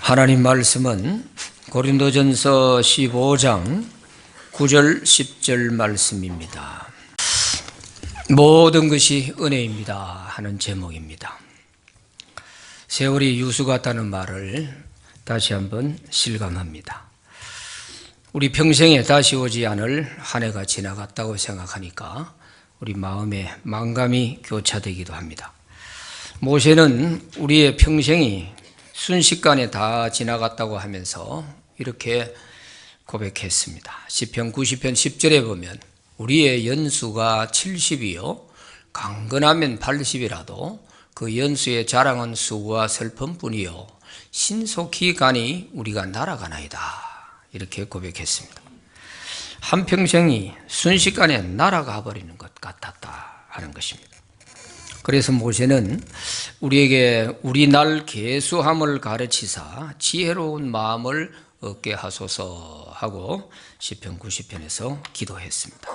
하나님 말씀은 고린도전서 15장 9절 10절 말씀입니다. 모든 것이 은혜입니다 하는 제목입니다. 세월이 유수 같다는 말을 다시 한번 실감합니다. 우리 평생에 다시 오지 않을 한 해가 지나갔다고 생각하니까 우리 마음에 만감이 교차되기도 합니다. 모세는 우리의 평생이 순식간에 다 지나갔다고 하면서 이렇게 고백했습니다. 시편 90편 10절에 보면 우리의 연수가 70이요 강건하면 80이라도 그 연수의 자랑은 수고와 슬픔뿐이요 신속히 가니 우리가 날아가나이다, 이렇게 고백했습니다. 한평생이 순식간에 날아가 버리는 것 같았다 하는 것입니다. 그래서 모세는 우리에게 우리 날 계수함을 가르치사 지혜로운 마음을 얻게 하소서 하고 시편 90편에서 기도했습니다.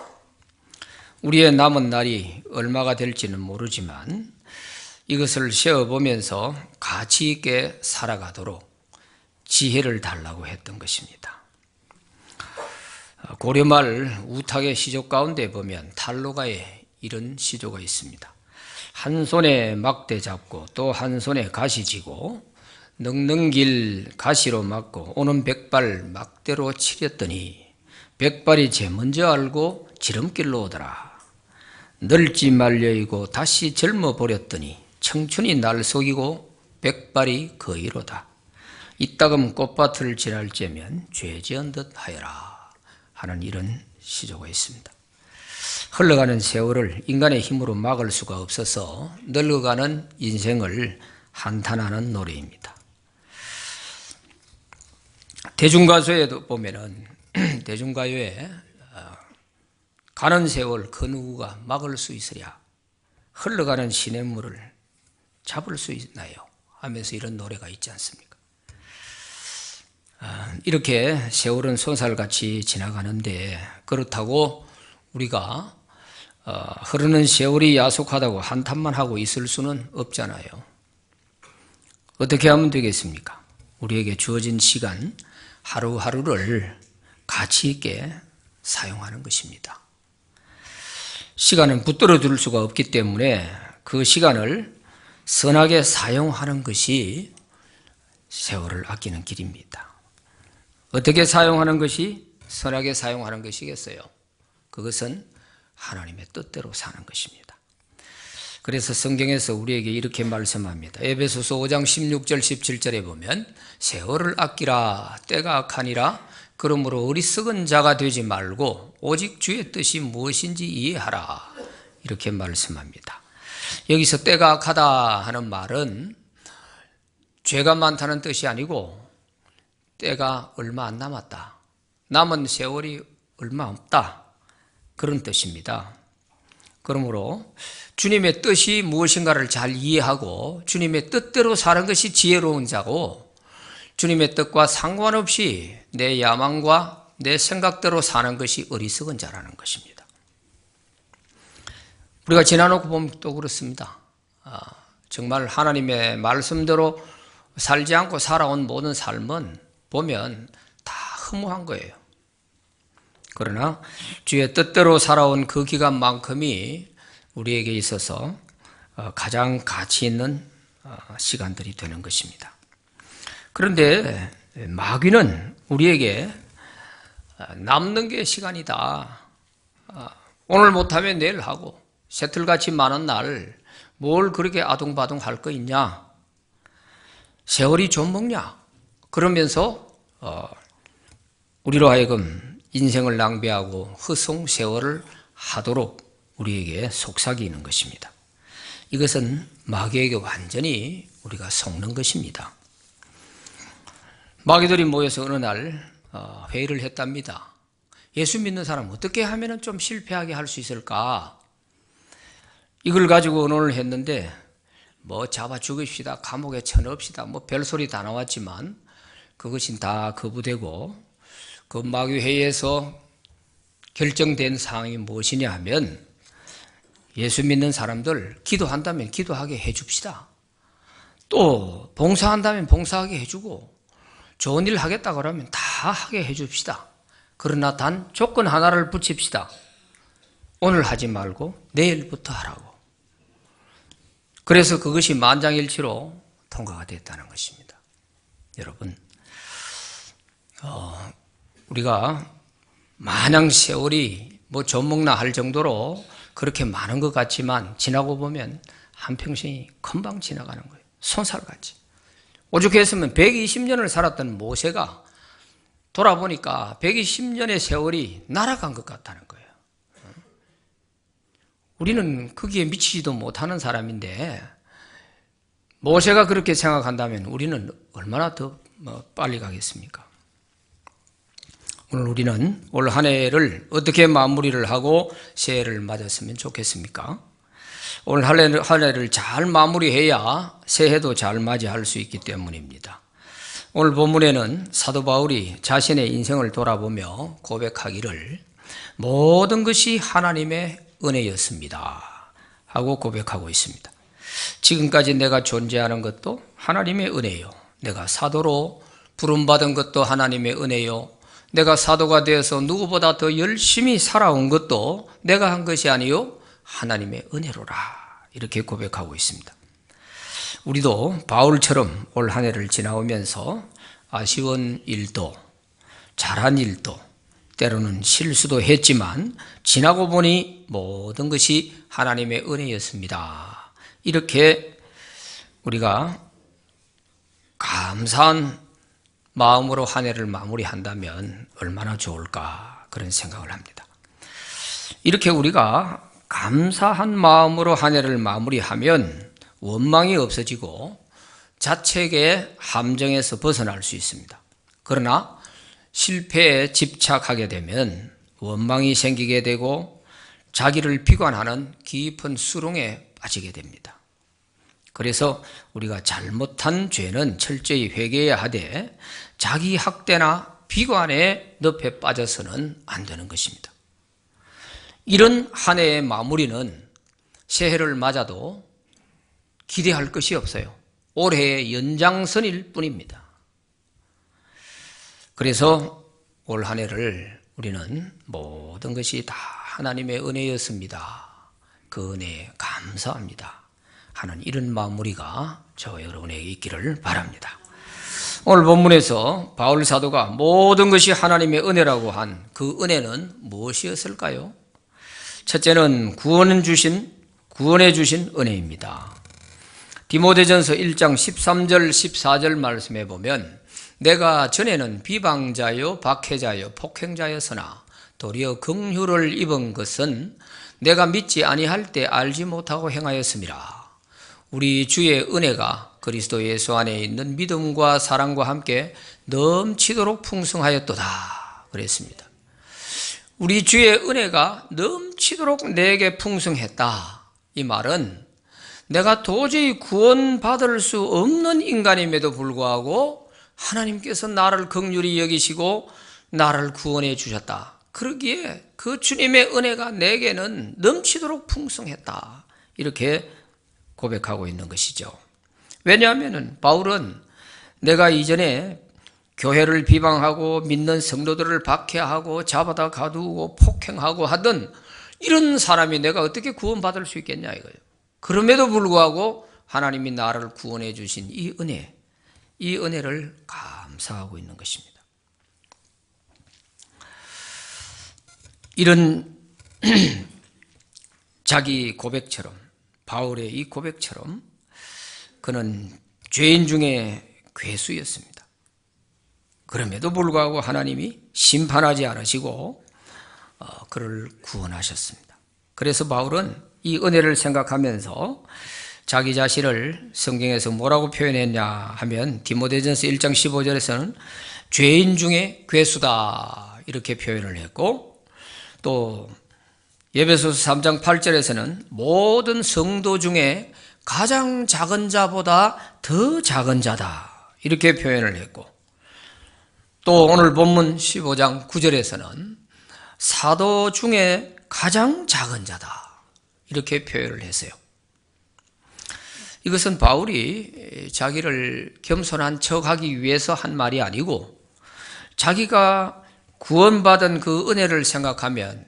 우리의 남은 날이 얼마가 될지는 모르지만 이것을 세어보면서 가치 있게 살아가도록 지혜를 달라고 했던 것입니다. 고려말 우탁의 시조 가운데 보면 탈로가에 이런 시조가 있습니다. 한 손에 막대 잡고 또 한 손에 가시 쥐고 늙는 길 가시로 막고 오는 백발 막대로 치렸더니 백발이 제 먼저 알고 지름길로 오더라. 늙지 말려이고 다시 젊어 버렸더니 청춘이 날 속이고 백발이 거의로다. 이따금 꽃밭을 지날 째면 죄 지은 듯 하여라 하는 이런 시조가 있습니다. 흘러가는 세월을 인간의 힘으로 막을 수가 없어서 늙어가는 인생을 한탄하는 노래입니다. 대중가요에도 보면은 대중가요에 가는 세월 그 누구가 막을 수 있으랴, 흘러가는 시냇물을 잡을 수 있나요 하면서 이런 노래가 있지 않습니까? 이렇게 세월은 쏜살같이 지나가는데 그렇다고 우리가 흐르는 세월이 야속하다고 한탄만 하고 있을 수는 없잖아요. 어떻게 하면 되겠습니까? 우리에게 주어진 시간 하루하루를 가치 있게 사용하는 것입니다. 시간은 붙들어 둘 수가 없기 때문에 그 시간을 선하게 사용하는 것이 세월을 아끼는 길입니다. 어떻게 사용하는 것이 선하게 사용하는 것이겠어요? 그것은 하나님의 뜻대로 사는 것입니다. 그래서 성경에서 우리에게 이렇게 말씀합니다. 에베소서 5장 16절 17절에 보면 세월을 아끼라, 때가 악하니라. 그러므로 어리석은 자가 되지 말고 오직 주의 뜻이 무엇인지 이해하라, 이렇게 말씀합니다. 여기서 때가 악하다 하는 말은 죄가 많다는 뜻이 아니고 때가 얼마 안 남았다, 남은 세월이 얼마 없다, 그런 뜻입니다. 그러므로 주님의 뜻이 무엇인가를 잘 이해하고 주님의 뜻대로 사는 것이 지혜로운 자고, 주님의 뜻과 상관없이 내 야망과 내 생각대로 사는 것이 어리석은 자라는 것입니다. 우리가 지나놓고 보면 또 그렇습니다. 정말 하나님의 말씀대로 살지 않고 살아온 모든 삶은 보면 다 허무한 거예요. 그러나 주의 뜻대로 살아온 그 기간만큼이 우리에게 있어서 가장 가치 있는 시간들이 되는 것입니다. 그런데 마귀는 우리에게 남는 게 시간이다, 오늘 못하면 내일 하고 새틀같이 많은 날 뭘 그렇게 아둥바둥 할 거 있냐, 세월이 좀 먹냐, 그러면서 우리로 하여금 인생을 낭비하고 허송 세월을 하도록 우리에게 속삭이는 것입니다. 이것은 마귀에게 완전히 우리가 속는 것입니다. 마귀들이 모여서 어느 날 회의를 했답니다. 예수 믿는 사람 어떻게 하면 좀 실패하게 할 수 있을까? 이걸 가지고 의논을 했는데 뭐 잡아 죽입시다, 감옥에 쳐넣읍시다, 뭐 별소리 다 나왔지만 그것이 다 거부되고 그 마귀 회의에서 결정된 사항이 무엇이냐 하면 예수 믿는 사람들 기도한다면 기도하게 해줍시다. 또 봉사한다면 봉사하게 해주고 좋은 일 하겠다 그러면 다 하게 해줍시다. 그러나 단 조건 하나를 붙입시다. 오늘 하지 말고 내일부터 하라고. 그래서 그것이 만장일치로 통과가 됐다는 것입니다. 여러분, 우리가 마냥 세월이 젖먹나 할 정도로 그렇게 많은 것 같지만 지나고 보면 한평생이 금방 지나가는 거예요. 손살같이. 오죽했으면 120년을 살았던 모세가 돌아보니까 120년의 세월이 날아간 것 같다는 거예요. 우리는 거기에 미치지도 못하는 사람인데 모세가 그렇게 생각한다면 우리는 얼마나 더 빨리 가겠습니까? 오늘 우리는 올 한 해를 어떻게 마무리를 하고 새해를 맞았으면 좋겠습니까? 올 한 해를 잘 마무리해야 새해도 잘 맞이할 수 있기 때문입니다. 오늘 본문에는 사도 바울이 자신의 인생을 돌아보며 고백하기를 모든 것이 하나님의 은혜였습니다 하고 고백하고 있습니다. 지금까지 내가 존재하는 것도 하나님의 은혜요, 내가 사도로 부름받은 것도 하나님의 은혜요, 내가 사도가 되어서 누구보다 더 열심히 살아온 것도 내가 한 것이 아니요 하나님의 은혜로라, 이렇게 고백하고 있습니다. 우리도 바울처럼 올 한 해를 지나오면서 아쉬운 일도 잘한 일도 때로는 실수도 했지만 지나고 보니 모든 것이 하나님의 은혜였습니다. 이렇게 우리가 감사한 마음으로 한 해를 마무리한다면 얼마나 좋을까, 그런 생각을 합니다. 이렇게 우리가 감사한 마음으로 한 해를 마무리하면 원망이 없어지고 자책의 함정에서 벗어날 수 있습니다. 그러나 실패에 집착하게 되면 원망이 생기게 되고 자기를 비관하는 깊은 수렁에 빠지게 됩니다. 그래서 우리가 잘못한 죄는 철저히 회개해야 하되 자기 학대나 비관의 늪에 빠져서는 안 되는 것입니다. 이런 한 해의 마무리는 새해를 맞아도 기대할 것이 없어요. 올해의 연장선일 뿐입니다. 그래서 올 한 해를 우리는 모든 것이 다 하나님의 은혜였습니다, 그 은혜에 감사합니다 하는 이런 마무리가 저와 여러분에게 있기를 바랍니다. 오늘 본문에서 바울 사도가 모든 것이 하나님의 은혜라고 한 그 은혜는 무엇이었을까요? 첫째는 구원해 주신 은혜입니다. 디모데전서 1장 13절 14절 말씀에 보면 내가 전에는 비방자요 박해자요 폭행자였으나 도리어 긍휼을 입은 것은 내가 믿지 아니할 때 알지 못하고 행하였음이라. 우리 주의 은혜가 그리스도 예수 안에 있는 믿음과 사랑과 함께 넘치도록 풍성하였도다 그랬습니다. 우리 주의 은혜가 넘치도록 내게 풍성했다. 이 말은 내가 도저히 구원받을 수 없는 인간임에도 불구하고 하나님께서 나를 긍휼히 여기시고 나를 구원해 주셨다. 그러기에 그 주님의 은혜가 내게는 넘치도록 풍성했다. 이렇게 고백하고 있는 것이죠. 왜냐하면 바울은 내가 이전에 교회를 비방하고 믿는 성도들을 박해하고 잡아다 가두고 폭행하고 하던 이런 사람이 내가 어떻게 구원받을 수 있겠냐 이거예요. 그럼에도 불구하고 하나님이 나를 구원해 주신 이 은혜, 이 은혜를 감사하고 있는 것입니다. 이런 자기 고백처럼, 바울의 이 고백처럼 그는 죄인 중에 괴수였습니다. 그럼에도 불구하고 하나님이 심판하지 않으시고 그를 구원하셨습니다. 그래서 바울은 이 은혜를 생각하면서 자기 자신을 성경에서 뭐라고 표현했냐 하면 디모데전서 1장 15절에서는 죄인 중에 괴수다 이렇게 표현을 했고, 또 에베소서 3장 8절에서는 모든 성도 중에 가장 작은 자보다 더 작은 자다 이렇게 표현을 했고, 또 오늘 본문 15장 9절에서는 사도 중에 가장 작은 자다 이렇게 표현을 했어요. 이것은 바울이 자기를 겸손한 척하기 위해서 한 말이 아니고 자기가 구원받은 그 은혜를 생각하면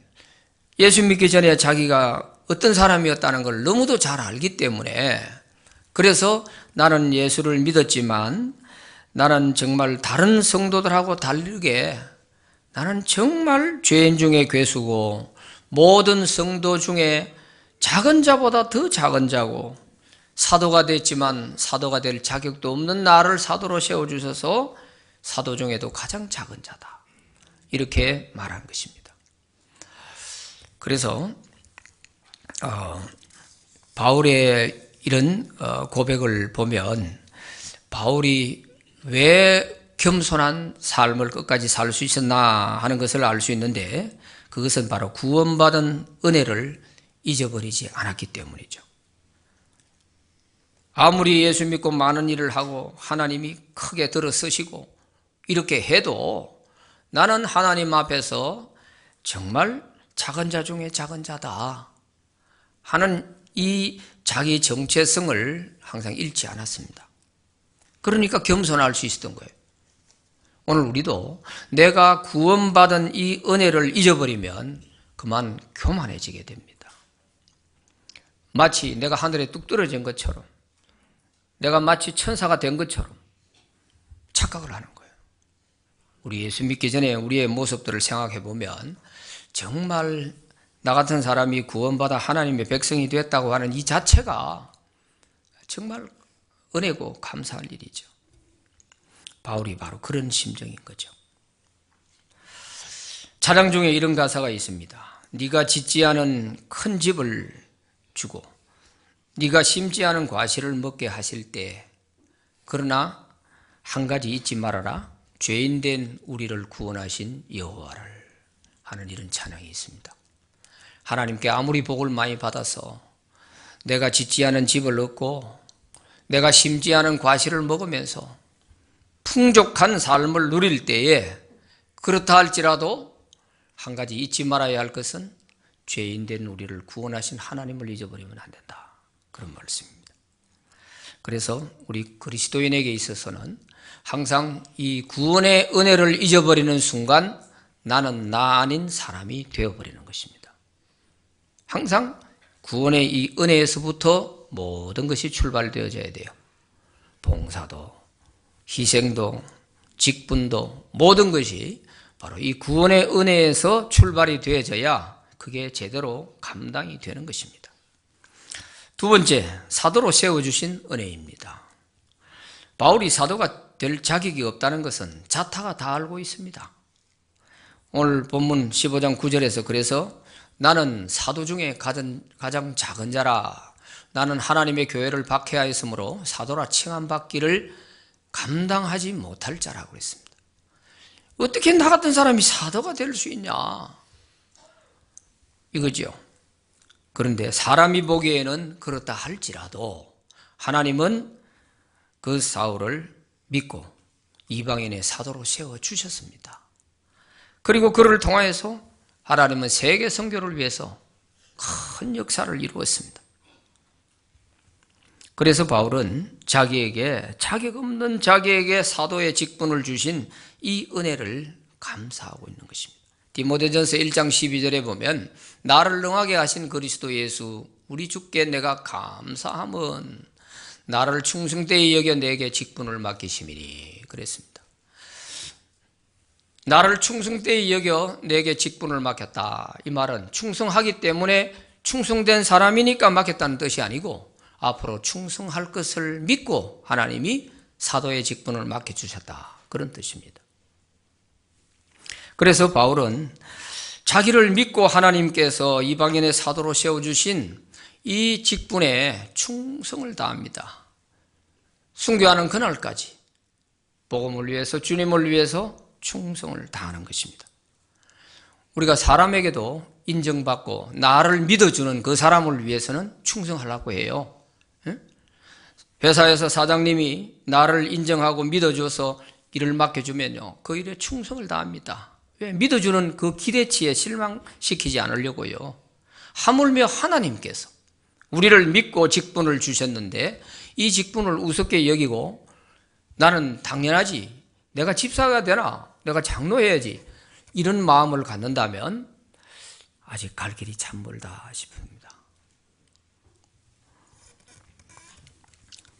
예수 믿기 전에 자기가 어떤 사람이었다는 걸 너무도 잘 알기 때문에 그래서 나는 예수를 믿었지만 나는 정말 다른 성도들하고 다르게 나는 정말 죄인 중에 괴수고 모든 성도 중에 작은 자보다 더 작은 자고 사도가 됐지만 사도가 될 자격도 없는 나를 사도로 세워주셔서 사도 중에도 가장 작은 자다. 이렇게 말한 것입니다. 그래서 바울의 이런 고백을 보면 바울이 왜 겸손한 삶을 끝까지 살 수 있었나 하는 것을 알 수 있는데 그것은 바로 구원받은 은혜를 잊어버리지 않았기 때문이죠. 아무리 예수 믿고 많은 일을 하고 하나님이 크게 들어서시고 이렇게 해도 나는 하나님 앞에서 정말 작은 자 중에 작은 자다 하는 이 자기 정체성을 항상 잃지 않았습니다. 그러니까 겸손할 수 있었던 거예요. 오늘 우리도 내가 구원받은 이 은혜를 잊어버리면 그만 교만해지게 됩니다. 마치 내가 하늘에 뚝 떨어진 것처럼 내가 마치 천사가 된 것처럼 착각을 하는 거예요. 우리 예수 믿기 전에 우리의 모습들을 생각해 보면 정말 나 같은 사람이 구원받아 하나님의 백성이 됐다고 하는 이 자체가 정말 은혜고 감사할 일이죠. 바울이 바로 그런 심정인 거죠. 찬양 중에 이런 가사가 있습니다. 네가 짓지 않은 큰 집을 주고 네가 심지 않은 과실을 먹게 하실 때 그러나 한 가지 잊지 말아라. 죄인된 우리를 구원하신 여호와를 하는 이런 찬양이 있습니다. 하나님께 아무리 복을 많이 받아서 내가 짓지 않은 집을 얻고 내가 심지 않은 과실을 먹으면서 풍족한 삶을 누릴 때에 그렇다 할지라도 한 가지 잊지 말아야 할 것은 죄인된 우리를 구원하신 하나님을 잊어버리면 안 된다. 그런 말씀입니다. 그래서 우리 그리스도인에게 있어서는 항상 이 구원의 은혜를 잊어버리는 순간 나는 나 아닌 사람이 되어버리는 것입니다. 항상 구원의 이 은혜에서부터 모든 것이 출발되어져야 돼요. 봉사도, 희생도, 직분도 모든 것이 바로 이 구원의 은혜에서 출발이 되어져야 그게 제대로 감당이 되는 것입니다. 두 번째, 사도로 세워주신 은혜입니다. 바울이 사도가 될 자격이 없다는 것은 자타가 다 알고 있습니다. 오늘 본문 15장 9절에서 그래서 나는 사도 중에 가장 작은 자라 나는 하나님의 교회를 박해하였으므로 사도라 칭함받기를 감당하지 못할 자라고 그랬습니다. 어떻게 나 같은 사람이 사도가 될 수 있냐 이거죠. 그런데 사람이 보기에는 그렇다 할지라도 하나님은 그 사울을 믿고 이방인의 사도로 세워주셨습니다. 그리고 그를 통하여서 하나님은 세계 선교를 위해서 큰 역사를 이루었습니다. 그래서 바울은 자기에게 자격 없는 자기에게 사도의 직분을 주신 이 은혜를 감사하고 있는 것입니다. 디모데전서 1장 12절에 보면 나를 능하게 하신 그리스도 예수 우리 주께 내가 감사함은 나를 충성되이 여겨 내게 직분을 맡기심이니 그랬습니다. 나를 충성되이 여겨 내게 직분을 맡겼다. 이 말은 충성하기 때문에 충성된 사람이니까 맡겼다는 뜻이 아니고 앞으로 충성할 것을 믿고 하나님이 사도의 직분을 맡겨주셨다. 그런 뜻입니다. 그래서 바울은 자기를 믿고 하나님께서 이방인의 사도로 세워주신 이 직분에 충성을 다합니다. 순교하는 그날까지 복음을 위해서 주님을 위해서 충성을 다하는 것입니다. 우리가 사람에게도 인정받고 나를 믿어주는 그 사람을 위해서는 충성하려고 해요. 회사에서 사장님이 나를 인정하고 믿어줘서 일을 맡겨주면요 그 일에 충성을 다합니다. 왜? 믿어주는 그 기대치에 실망시키지 않으려고요. 하물며 하나님께서 우리를 믿고 직분을 주셨는데 이 직분을 우습게 여기고 나는 당연하지, 내가 집사가 되나, 내가 장로해야지, 이런 마음을 갖는다면 아직 갈 길이 참 멀다 싶습니다.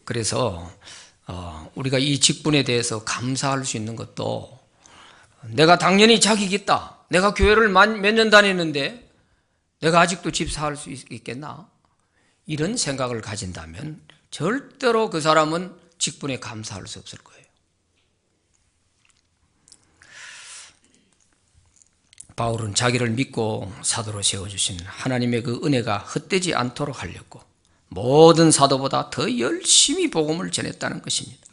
그래서 우리가 이 직분에 대해서 감사할 수 있는 것도, 내가 당연히 자격 있다, 내가 교회를 몇 년 다니는데 내가 아직도 집사할 수 있겠나, 이런 생각을 가진다면 절대로 그 사람은 직분에 감사할 수 없을 거예요. 바울은 자기를 믿고 사도로 세워주신 하나님의 그 은혜가 헛되지 않도록 하려고 모든 사도보다 더 열심히 복음을 전했다는 것입니다.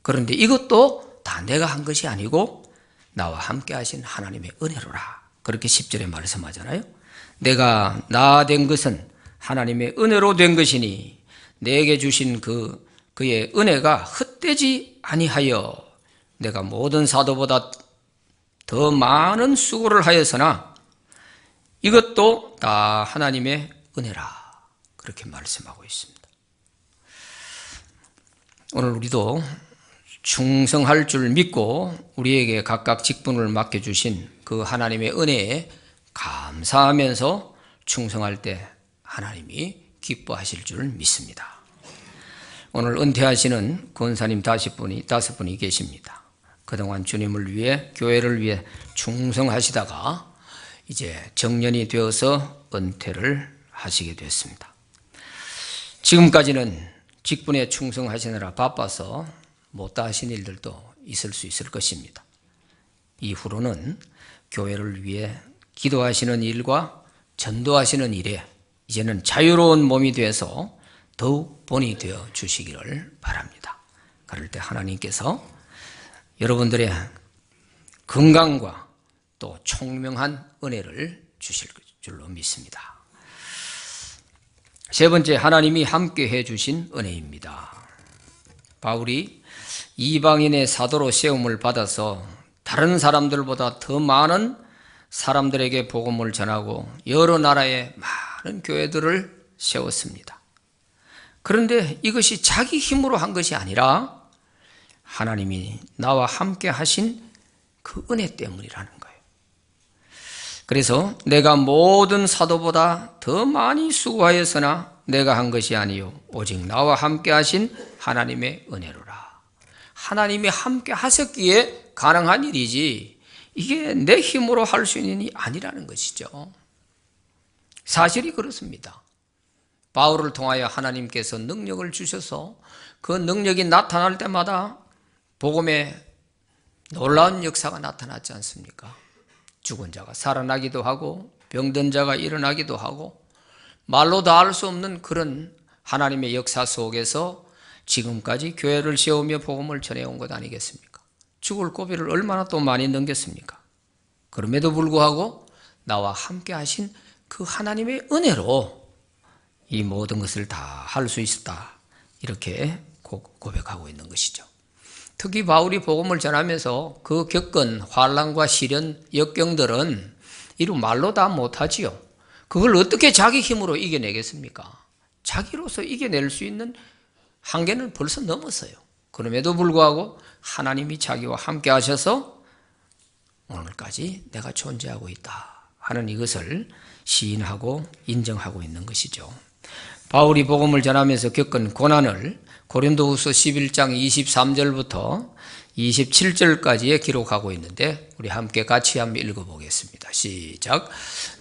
그런데 이것도 다 내가 한 것이 아니고 나와 함께 하신 하나님의 은혜로라, 그렇게 10절에 말씀하잖아요. 내가 나 된 것은 하나님의 은혜로 된 것이니 내게 주신 그의 은혜가 헛되지 아니하여 내가 모든 사도보다 더 많은 수고를 하였으나 이것도 다 하나님의 은혜라, 그렇게 말씀하고 있습니다. 오늘 우리도 충성할 줄 믿고 우리에게 각각 직분을 맡겨주신 그 하나님의 은혜에 감사하면서 충성할 때 하나님이 기뻐하실 줄 믿습니다. 오늘 은퇴하시는 권사님 5분이 계십니다. 그동안 주님을 위해, 교회를 위해 충성하시다가 이제 정년이 되어서 은퇴를 하시게 됐습니다. 지금까지는 직분에 충성하시느라 바빠서 못다 하신 일들도 있을 수 있을 것입니다. 이후로는 교회를 위해 기도하시는 일과 전도하시는 일에 이제는 자유로운 몸이 되어서 더욱 본이 되어 주시기를 바랍니다. 그럴 때 하나님께서 여러분들의 건강과 또 총명한 은혜를 주실 줄로 믿습니다. 세 번째, 하나님이 함께 해주신 은혜입니다. 바울이 이방인의 사도로 세움을 받아서 다른 사람들보다 더 많은 사람들에게 복음을 전하고 여러 나라의 많은 교회들을 세웠습니다. 그런데 이것이 자기 힘으로 한 것이 아니라 하나님이 나와 함께 하신 그 은혜 때문이라는 거예요. 그래서 내가 모든 사도보다 더 많이 수고하였으나 내가 한 것이 아니요 오직 나와 함께 하신 하나님의 은혜로라. 하나님이 함께 하셨기에 가능한 일이지 이게 내 힘으로 할 수 있는 일이 아니라는 것이죠. 사실이 그렇습니다. 바울을 통하여 하나님께서 능력을 주셔서 그 능력이 나타날 때마다 복음의 놀라운 역사가 나타났지 않습니까? 죽은 자가 살아나기도 하고 병든 자가 일어나기도 하고 말로 다 할 수 없는 그런 하나님의 역사 속에서 지금까지 교회를 세우며 복음을 전해온 것 아니겠습니까? 죽을 고비를 얼마나 또 많이 넘겼습니까? 그럼에도 불구하고 나와 함께 하신 그 하나님의 은혜로 이 모든 것을 다 할 수 있었다, 이렇게 고백하고 있는 것이죠. 특히 바울이 복음을 전하면서 그 겪은 환난과 시련, 역경들은 이루 말로 다 못하지요. 그걸 어떻게 자기 힘으로 이겨내겠습니까? 자기로서 이겨낼 수 있는 한계는 벌써 넘었어요. 그럼에도 불구하고 하나님이 자기와 함께 하셔서 오늘까지 내가 존재하고 있다 하는 이것을 시인하고 인정하고 있는 것이죠. 바울이 복음을 전하면서 겪은 고난을 고린도후서 11장 23절부터 27절까지에 기록하고 있는데 우리 함께 같이 한번 읽어보겠습니다. 시작.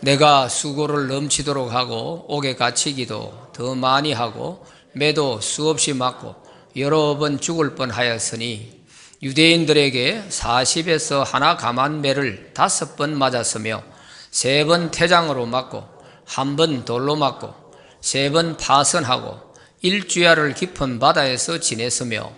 내가 수고를 넘치도록 하고 옥에 갇히기도 더 많이 하고 매도 수없이 맞고 여러 번 죽을 뻔하였으니 유대인들에게 40에서 하나 감한 매를 5번 맞았으며 3번 태장으로 맞고 1번 돌로 맞고 3번 파선하고 일주야를 깊은 바다에서 지냈으며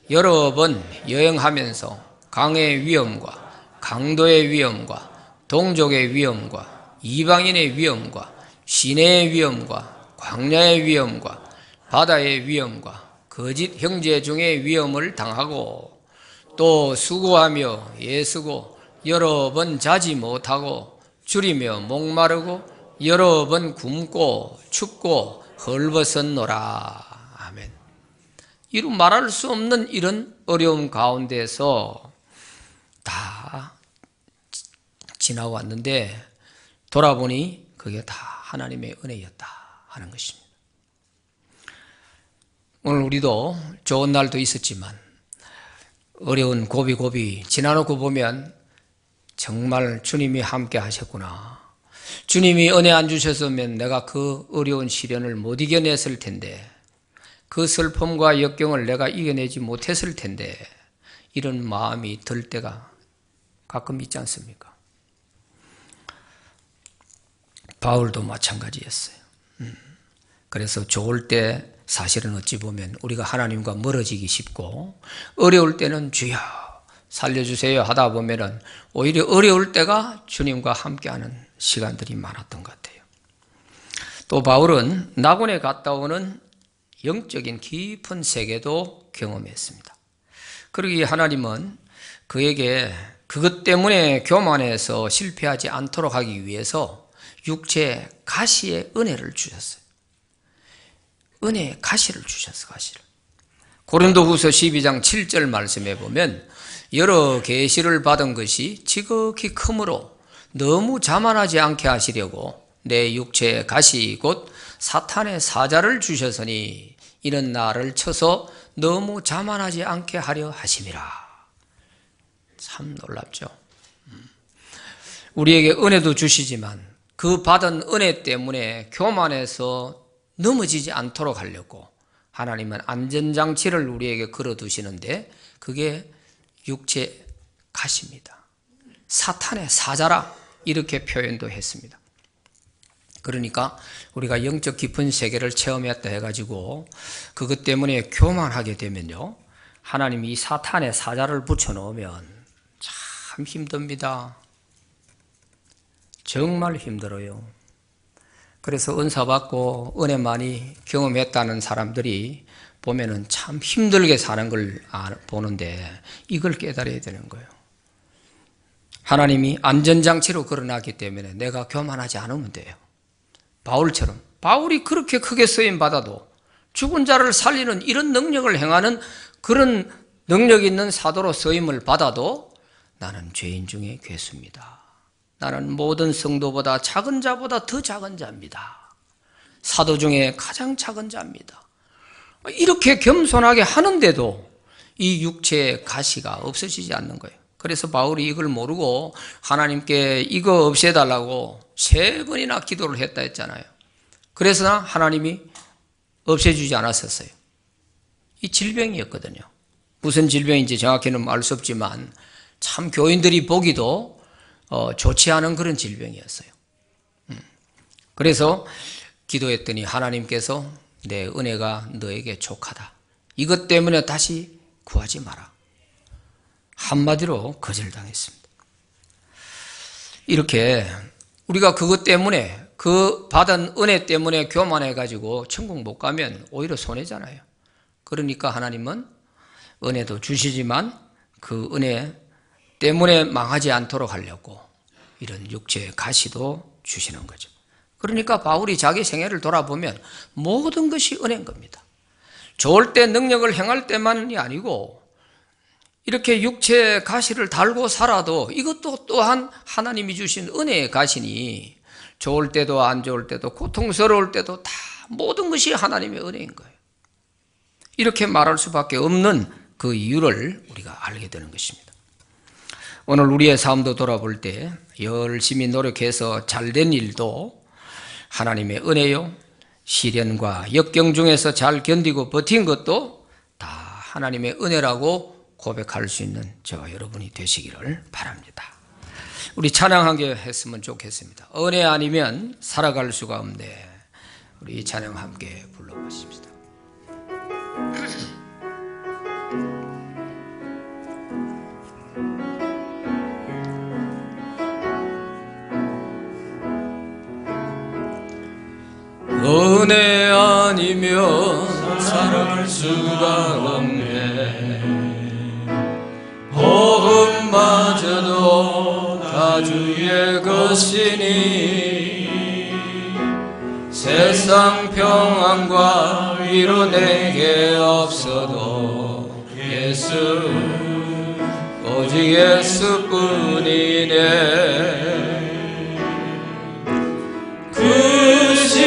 여러 번 여행하면서 강의 위험과 강도의 위험과 동족의 위험과 이방인의 위험과 시내의 위험과 광야의 위험과 바다의 위험과 거짓 형제 중의 위험을 당하고 또 수고하며 애쓰고 여러 번 자지 못하고 줄이며 목마르고 여러 번 굶고 춥고 헐벗었노라. 아멘. 이루 말할 수 없는 이런 어려움 가운데서 다 지나왔는데 돌아보니 그게 다 하나님의 은혜였다 하는 것입니다. 오늘 우리도 좋은 날도 있었지만 어려운 고비고비 지나놓고 보면 정말 주님이 함께 하셨구나. 주님이 은혜 안 주셨으면 내가 그 어려운 시련을 못 이겨냈을 텐데, 그 슬픔과 역경을 내가 이겨내지 못했을 텐데, 이런 마음이 들 때가 가끔 있지 않습니까? 바울도 마찬가지였어요. 그래서 좋을 때 사실은 어찌 보면 우리가 하나님과 멀어지기 쉽고, 어려울 때는 주여 살려주세요 하다 보면은 오히려 어려울 때가 주님과 함께하는 시간들이 많았던 것 같아요. 또 바울은 낙원에 갔다 오는 영적인 깊은 세계도 경험했습니다. 그러기에 하나님은 그에게 그것 때문에 교만해서 실패하지 않도록 하기 위해서 육체 가시의 은혜를 주셨어요. 은혜의 가시를 주셨어, 가시를. 고린도후서 12장 7절 말씀에 보면 여러 계시를 받은 것이 지극히 크므로 너무 자만하지 않게 하시려고 내 육체의 가시 곧 사탄의 사자를 주셨으니 이는 나를 쳐서 너무 자만하지 않게 하려 하심이라. 참 놀랍죠. 우리에게 은혜도 주시지만 그 받은 은혜 때문에 교만해서 넘어지지 않도록 하려고 하나님은 안전장치를 우리에게 걸어두시는데 그게 육체 가시입니다. 사탄의 사자라 이렇게 표현도 했습니다. 그러니까 우리가 영적 깊은 세계를 체험했다 해가지고 그것 때문에 교만하게 되면요, 하나님이 이 사탄의 사자를 붙여놓으면 참 힘듭니다. 정말 힘들어요. 그래서 은사 받고 은혜 많이 경험했다는 사람들이 보면은 참 힘들게 사는 걸 보는데 이걸 깨달아야 되는 거예요. 하나님이 안전장치로 걸어놨기 때문에 내가 교만하지 않으면 돼요. 바울처럼, 바울이 그렇게 크게 쓰임받아도 죽은 자를 살리는 이런 능력을 행하는 그런 능력 있는 사도로 쓰임을 받아도 나는 죄인 중에 괴수입니다. 나는 모든 성도보다 작은 자보다 더 작은 자입니다. 사도 중에 가장 작은 자입니다. 이렇게 겸손하게 하는데도 이 육체의 가시가 없어지지 않는 거예요. 그래서 바울이 이걸 모르고 하나님께 이거 없애달라고 3번이나 기도를 했다 했잖아요. 그래서 하나님이 없애주지 않았었어요. 이 질병이었거든요. 무슨 질병인지 정확히는 알 수 없지만 참 교인들이 보기도 좋지 않은 그런 질병이었어요. 그래서 기도했더니 하나님께서 내 은혜가 너에게 족하다. 이것 때문에 다시 구하지 마라. 한마디로 거절당했습니다. 이렇게 우리가 그것 때문에 그 받은 은혜 때문에 교만해가지고 천국 못 가면 오히려 손해잖아요. 그러니까 하나님은 은혜도 주시지만 그 은혜 때문에 망하지 않도록 하려고 이런 육체의 가시도 주시는 거죠. 그러니까 바울이 자기 생애를 돌아보면 모든 것이 은혜인 겁니다. 좋을 때 능력을 행할 때만이 아니고 이렇게 육체의 가시를 달고 살아도 이것도 또한 하나님이 주신 은혜의 가시니 좋을 때도 안 좋을 때도 고통스러울 때도 다 모든 것이 하나님의 은혜인 거예요. 이렇게 말할 수밖에 없는 그 이유를 우리가 알게 되는 것입니다. 오늘 우리의 삶도 돌아볼 때 열심히 노력해서 잘된 일도 하나님의 은혜요, 시련과 역경 중에서 잘 견디고 버틴 것도 다 하나님의 은혜라고 고백할 수 있는 저와 여러분이 되시기를 바랍니다. 우리 찬양 한 개 했으면 좋겠습니다. 은혜 아니면 살아갈 수가 없네. 우리 찬양 함께 불러보십시다. 은혜 아니면 살아갈 수가 없네. 복음마저도 다 주의 것이니 세상 평안과 위로 내게 없어도 예수, 오직 예수뿐이네. 그 신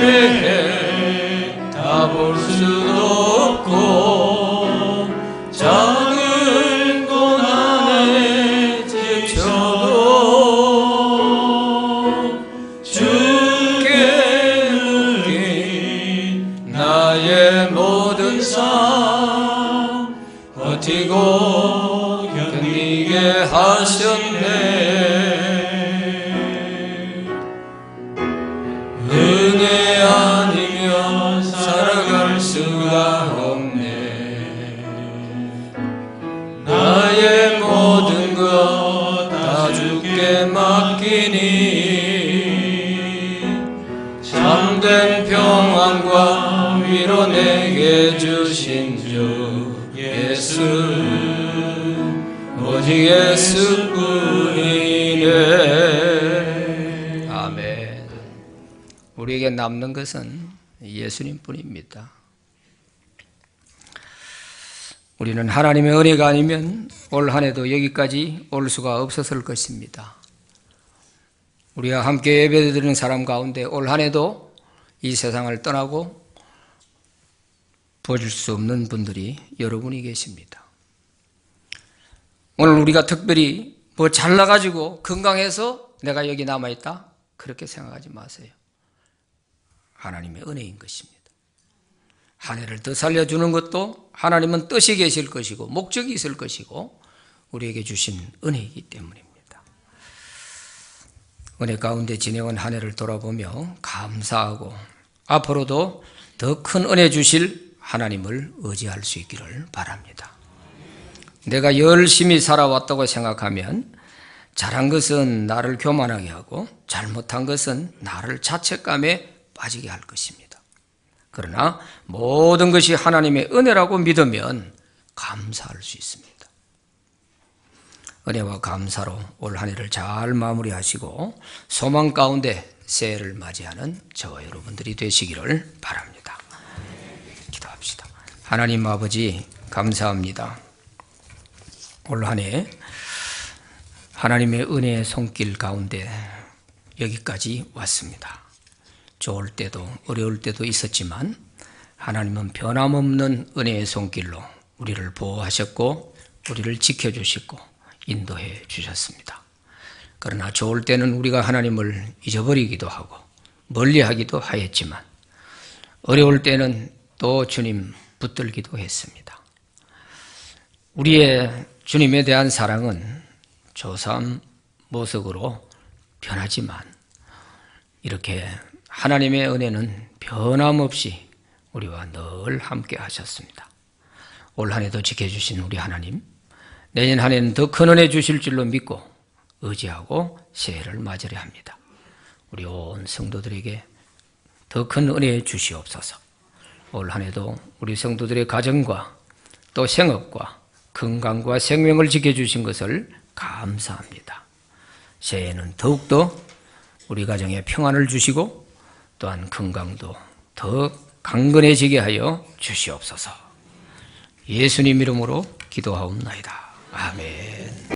외에 다 볼 수도 없고 작은 고난에 지쳐도 주께 묶인 나의 모든 삶 버티고 견디게 하셨네. 은혜 아니면 살아갈 수가 없네. 나의 모든 것 다 주께 맡기니 참된 평안과 위로 내게 주신 주 예수, 오직 예수뿐이네. 아멘. 우리에게 남는 것은 예수님뿐입니다. 우리는 하나님의 은혜가 아니면 올 한 해도 여기까지 올 수가 없었을 것입니다. 우리와 함께 예배드리는 사람 가운데 올 한 해도 이 세상을 떠나고 보실 수 없는 분들이 여러분이 계십니다. 오늘 우리가 특별히 뭐 잘나가지고 건강해서 내가 여기 남아있다 그렇게 생각하지 마세요. 하나님의 은혜인 것입니다. 한 해를 더 살려주는 것도 하나님은 뜻이 계실 것이고 목적이 있을 것이고 우리에게 주신 은혜이기 때문입니다. 은혜 가운데 지내온 한 해를 돌아보며 감사하고 앞으로도 더 큰 은혜 주실 하나님을 의지할 수 있기를 바랍니다. 내가 열심히 살아왔다고 생각하면 잘한 것은 나를 교만하게 하고 잘못한 것은 나를 자책감에 빠지게 할 것입니다. 그러나 모든 것이 하나님의 은혜라고 믿으면 감사할 수 있습니다. 은혜와 감사로 올 한 해를 잘 마무리하시고 소망 가운데 새해를 맞이하는 저와 여러분들이 되시기를 바랍니다. 기도합시다. 하나님 아버지 감사합니다. 올 한 해 하나님의 은혜의 손길 가운데 여기까지 왔습니다. 좋을 때도 어려울 때도 있었지만 하나님은 변함없는 은혜의 손길로 우리를 보호하셨고 우리를 지켜주시고 인도해 주셨습니다. 그러나 좋을 때는 우리가 하나님을 잊어버리기도 하고 멀리하기도 하였지만 어려울 때는 또 주님 붙들기도 했습니다. 우리의 주님에 대한 사랑은 조삼 모습으로 변하지만 이렇게 하나님의 은혜는 변함없이 우리와 늘 함께 하셨습니다. 올 한 해도 지켜주신 우리 하나님, 내년 한 해는 더 큰 은혜 주실 줄로 믿고 의지하고 새해를 맞으려 합니다. 우리 온 성도들에게 더 큰 은혜 주시옵소서. 올 한 해도 우리 성도들의 가정과 또 생업과 건강과 생명을 지켜주신 것을 감사합니다. 새해에는 더욱더 우리 가정에 평안을 주시고 또한 건강도 더 강건해지게 하여 주시옵소서. 예수님 이름으로 기도하옵나이다. 아멘.